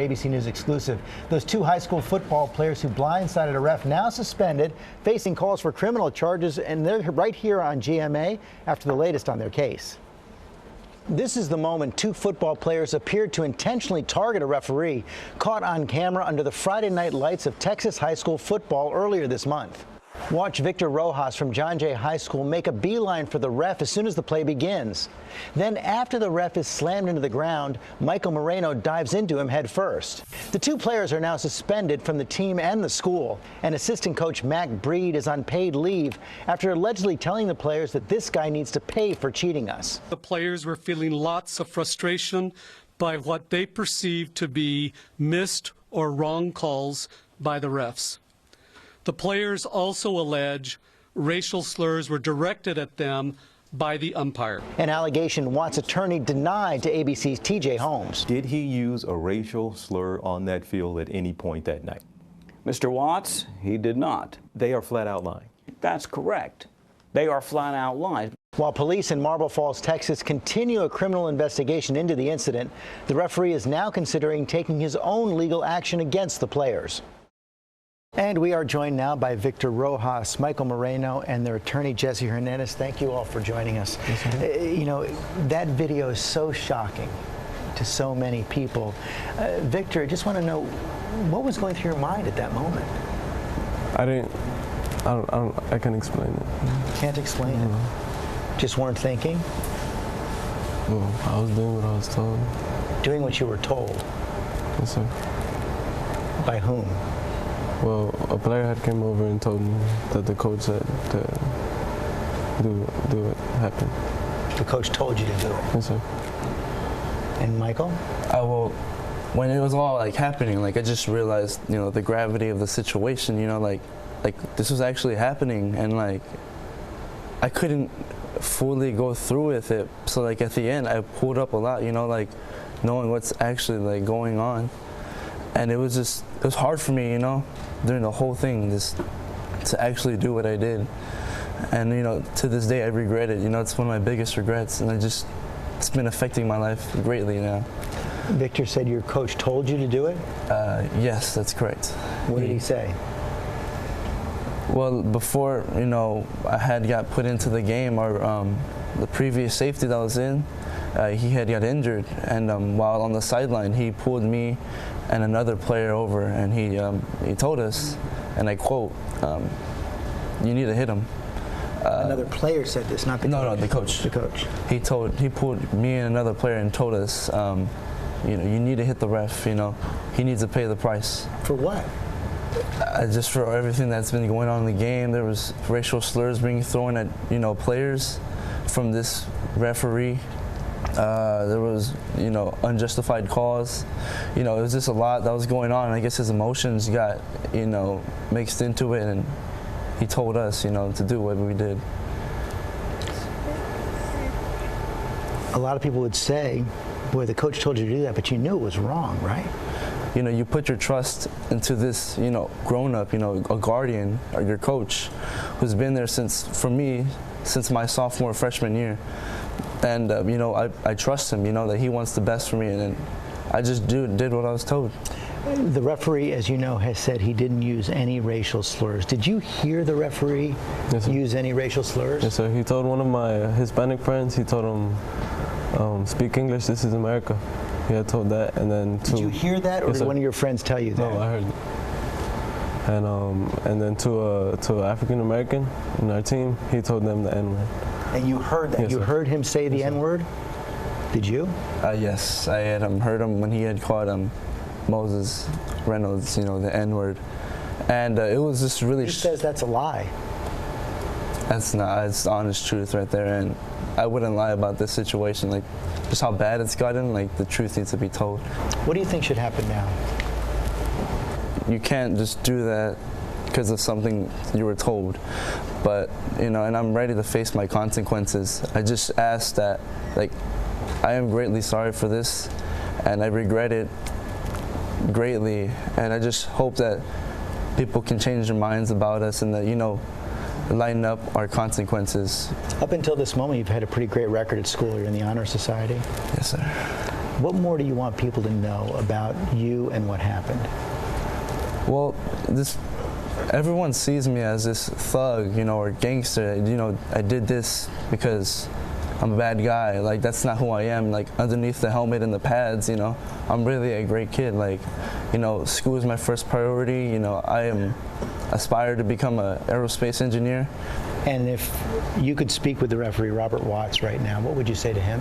ABC News exclusive. Those two high school football players who blindsided a ref now suspended, facing calls for criminal charges, and they're right here on GMA after the latest on their case. This is the moment two football players appeared to intentionally target a referee, caught on camera under the Friday night lights of Texas high school football earlier this month. Watch Victor Rojas from John Jay High School make a beeline for the ref as soon as the play begins. Then after the ref is slammed into the ground, Michael Moreno dives into him head first. The two players are now suspended from the team and the school, and assistant coach Mac Breed is on paid leave after allegedly telling the players that this guy needs to pay for cheating us. The players were feeling lots of frustration by what they perceived to be missed or wrong calls by the refs. The players also allege racial slurs were directed at them by the umpire. An allegation Watt's attorney denied to ABC's TJ Holmes. Did he use a racial slur on that field at any point that night? Mr. Watts, he did not. They are flat out lying. That's correct. They are flat out lies. While police in Marble Falls, Texas continue a criminal investigation into the incident, the referee is now considering taking his own legal action against the players. And we are joined now by Victor Rojas, Michael Moreno, and their attorney, Jesse Hernandez. Thank you all for joining us. You know, that video is so shocking to so many people. Victor, I just want to know, what was going through your mind at that moment? I can't explain it. Can't explain it? Just weren't thinking? Well, I was doing what I was told. Doing what you were told? Yes, sir. By whom? Well, a player had came over and told me that the coach said to do it happen. The coach told you to do it? Yes, sir. And Michael? Well, when it was all like happening, like I just realized, you know, the gravity of the situation, you know, like this was actually happening, and like I couldn't fully go through with it. So like at the end, I pulled up a lot, you know, like knowing what's actually like going on. And it was hard for me, you know, during the whole thing, just to actually do what I did. And, you know, to this day, I regret it. You know, it's one of my biggest regrets. And it's been affecting my life greatly now. Victor said your coach told you to do it? Yes, that's correct. What did he say? Well, before, you know, I had got put into the game, or the previous safety that I was in, he had got injured. And while on the sideline, he pulled me and another player over, and he told us, and I quote, "You need to hit him." Another player said this, not the coach? No, the coach. The coach. He pulled me and another player and told us, you know, you need to hit the ref. You know, he needs to pay the price. For what? Just for everything that's been going on in the game. There was racial slurs being thrown at, you know, players from this referee. There was, you know, unjustified calls. You know, it was just a lot that was going on. I guess his emotions got, you know, mixed into it, and he told us, you know, to do what we did. A lot of people would say, boy, the coach told you to do that, but you knew it was wrong, right? You know, you put your trust into this, you know, grown-up, you know, a guardian, or your coach, who's been there for me, since my sophomore, freshman year. And, you know, I trust him, you know, that he wants the best for me, and I just did what I was told. The referee, as you know, has said he didn't use any racial slurs. Did you hear the referee use any racial slurs? Yes, sir. He told one of my Hispanic friends, he told him, speak English, this is America. He had told that, and then Did you hear that, or did one of your friends tell you that? No, I heard it. And then to an African American in our team, he told them the N-word. And you heard that? Yes, you sir. heard him say the N-word? Did you? Yes, I had heard him when he had called Moses Reynolds, you know, the N-word. And it was just really... He says that's a lie. That's not, it's the honest truth right there. And I wouldn't lie about this situation. Like, just how bad it's gotten, like, the truth needs to be told. What do you think should happen now? You can't just do that because of something you were told. But, you know, and I'm ready to face my consequences. I just ask that, like, I am greatly sorry for this, and I regret it greatly, and I just hope that people can change their minds about us, and that, you know, lighten up our consequences. Up until this moment, you've had a pretty great record at school. You're in the Honor Society. Yes, sir. What more do you want people to know about you and what happened? Well, everyone sees me as this thug, you know, or gangster. You know, I did this because I'm a bad guy. Like, that's not who I am. Like, underneath the helmet and the pads, you know, I'm really a great kid. Like, you know, school is my first priority. You know, I aspire to become an aerospace engineer. And if you could speak with the referee, Robert Watts, right now, what would you say to him?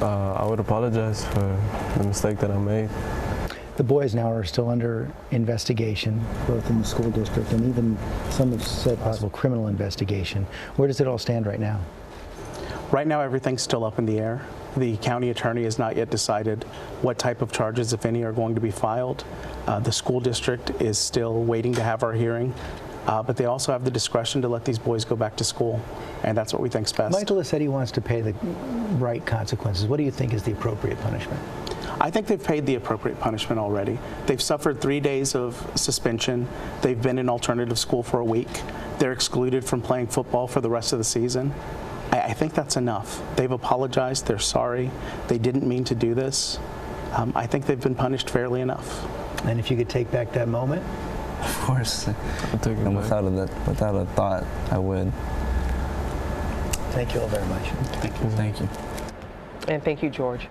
I would apologize for the mistake that I made. The boys now are still under investigation, both in the school district and even some have said possible criminal investigation. Where does it all stand right now? Right now, everything's still up in the air. The county attorney has not yet decided what type of charges, if any, are going to be filed. The school district is still waiting to have our hearing, but they also have the discretion to let these boys go back to school, and that's what we think's best. Michael has said he wants to pay the right consequences. What do you think is the appropriate punishment? I think they've paid the appropriate punishment already. They've suffered 3 days of suspension. They've been in alternative school for a week. They're excluded from playing football for the rest of the season. I think that's enough. They've apologized. They're sorry. They didn't mean to do this. I think they've been punished fairly enough. And if you could take back that moment? Of course. I'll take it And back. without a thought, I would. Thank you all very much. Thank you. Thank you. And thank you, George.